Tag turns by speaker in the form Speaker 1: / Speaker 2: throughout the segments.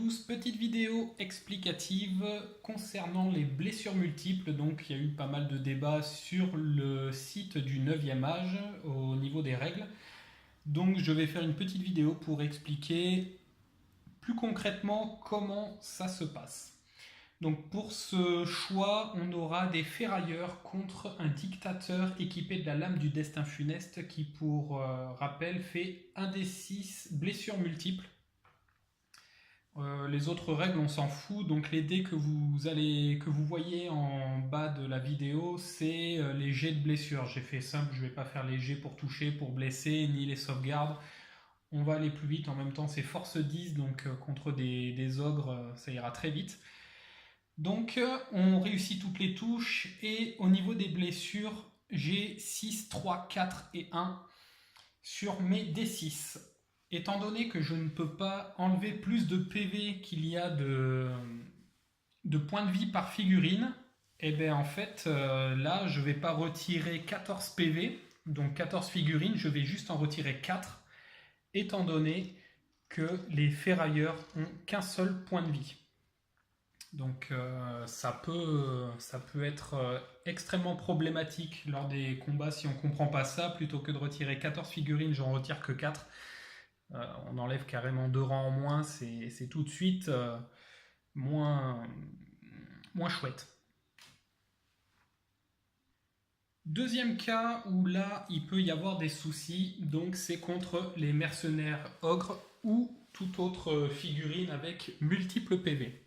Speaker 1: tous, petite vidéo explicative concernant les blessures multiples. Donc il y a eu pas mal de débats sur le site du 9e âge au niveau des règles. Donc je vais faire une petite vidéo pour expliquer plus concrètement comment ça se passe. Donc pour ce choix, on aura des ferrailleurs contre un dictateur équipé de la lame du destin funeste qui, pour rappel, fait 1 des 6 blessures multiples. Les autres règles, on s'en fout. Donc les dés que vous voyez en bas de la vidéo, c'est les jets de blessure. J'ai fait simple, je ne vais pas faire les jets pour toucher, pour blesser, ni les sauvegardes. On va aller plus vite. En même temps, c'est force 10, donc contre des ogres, ça ira très vite. Donc on réussit toutes les touches et au niveau des blessures, j'ai 6, 3, 4 et 1 sur mes D6. Étant donné que je ne peux pas enlever plus de PV qu'il y a de points de vie par figurine, et bien en fait là je ne vais pas retirer 14 PV, donc 14 figurines, je vais juste en retirer 4, étant donné que les ferrailleurs ont qu'un seul point de vie. Donc ça peut être extrêmement problématique lors des combats si on ne comprend pas ça. Plutôt que de retirer 14 figurines, j'en retire que 4. On enlève carrément 2 rangs en moins, c'est tout de suite moins chouette. Deuxième cas où là il peut y avoir des soucis, donc c'est contre les mercenaires ogres ou toute autre figurine avec multiples PV.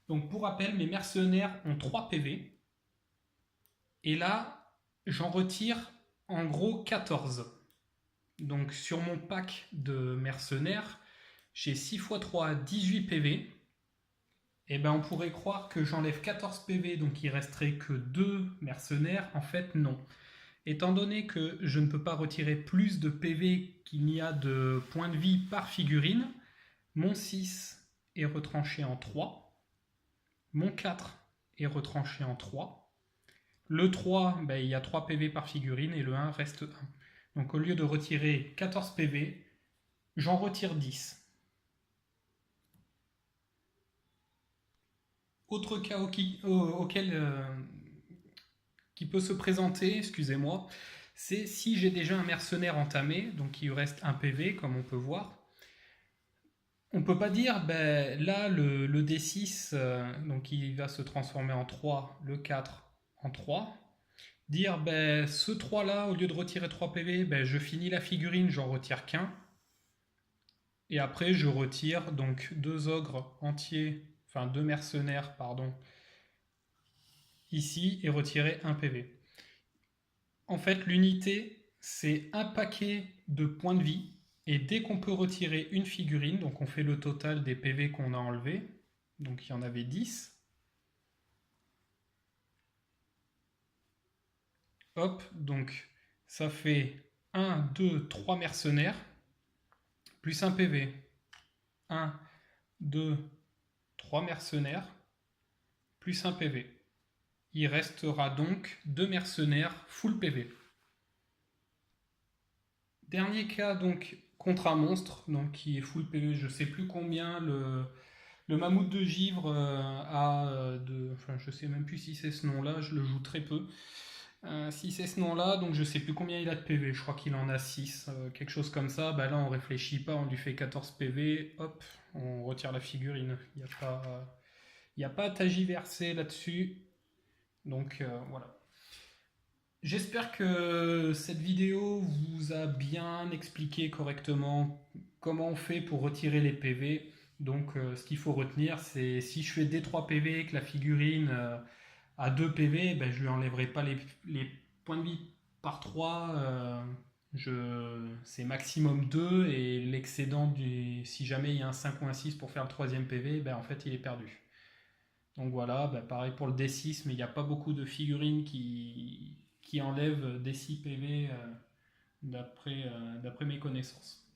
Speaker 1: Donc pour rappel, mes mercenaires ont 3 PV. Et là, j'en retire en gros 14. Donc sur mon pack de mercenaires, j'ai 6 x 3, 18 PV. Et ben on pourrait croire que j'enlève 14 PV, donc il resterait que 2 mercenaires. En fait, non. Étant donné que je ne peux pas retirer plus de PV qu'il n'y a de points de vie par figurine, mon 6 est retranché en 3. Mon 4 est retranché en 3. Le 3, ben, il y a 3 PV par figurine et le 1 reste 1. Donc au lieu de retirer 14 PV, j'en retire 10. Autre cas qui peut se présenter, excusez-moi, c'est si j'ai déjà un mercenaire entamé, donc il lui reste 1 PV comme on peut voir. On ne peut pas dire, ben, là, le D6, donc il va se transformer en 3, le 4 en 3. Dire, ben, ce 3-là, au lieu de retirer 3 PV, ben, je finis la figurine, j'en retire qu'un. Et après, je retire donc 2 ogres entiers, enfin 2 mercenaires, pardon, ici, et retirer 1 PV. En fait, l'unité, c'est un paquet de points de vie. Et dès qu'on peut retirer une figurine, donc on fait le total des PV qu'on a enlevés, donc il y en avait 10. Hop, donc ça fait 1, 2, 3 mercenaires, plus un PV. 1, 2, 3 mercenaires, plus un PV. Il restera donc 2 mercenaires full PV. Dernier cas, donc contre un monstre, donc qui est full PV, je sais plus combien le mammouth de givre enfin je sais même plus si c'est ce nom-là, je le joue très peu. Si c'est ce nom-là, donc je sais plus combien il a de PV, je crois qu'il en a 6, quelque chose comme ça. Bah là on réfléchit pas, on lui fait 14 PV, hop, on retire la figurine. Il n'y a pas à tagiverser là-dessus. Donc voilà. J'espère que cette vidéo vous a bien expliqué correctement comment on fait pour retirer les PV. Donc ce qu'il faut retenir, c'est si je fais D3 PV et que la figurine a 2 PV, ben, je lui enlèverai pas les points de vie par 3. C'est maximum 2 et l'excédent, si jamais il y a un 5 ou un 6 pour faire le troisième PV, ben, en fait il est perdu. Donc voilà, ben, pareil pour le D6, mais il n'y a pas beaucoup de figurines qui enlèvent des 6 PV d'après mes connaissances.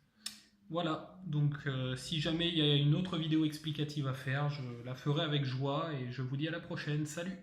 Speaker 1: Voilà, donc si jamais il y a une autre vidéo explicative à faire, je la ferai avec joie et je vous dis à la prochaine. Salut!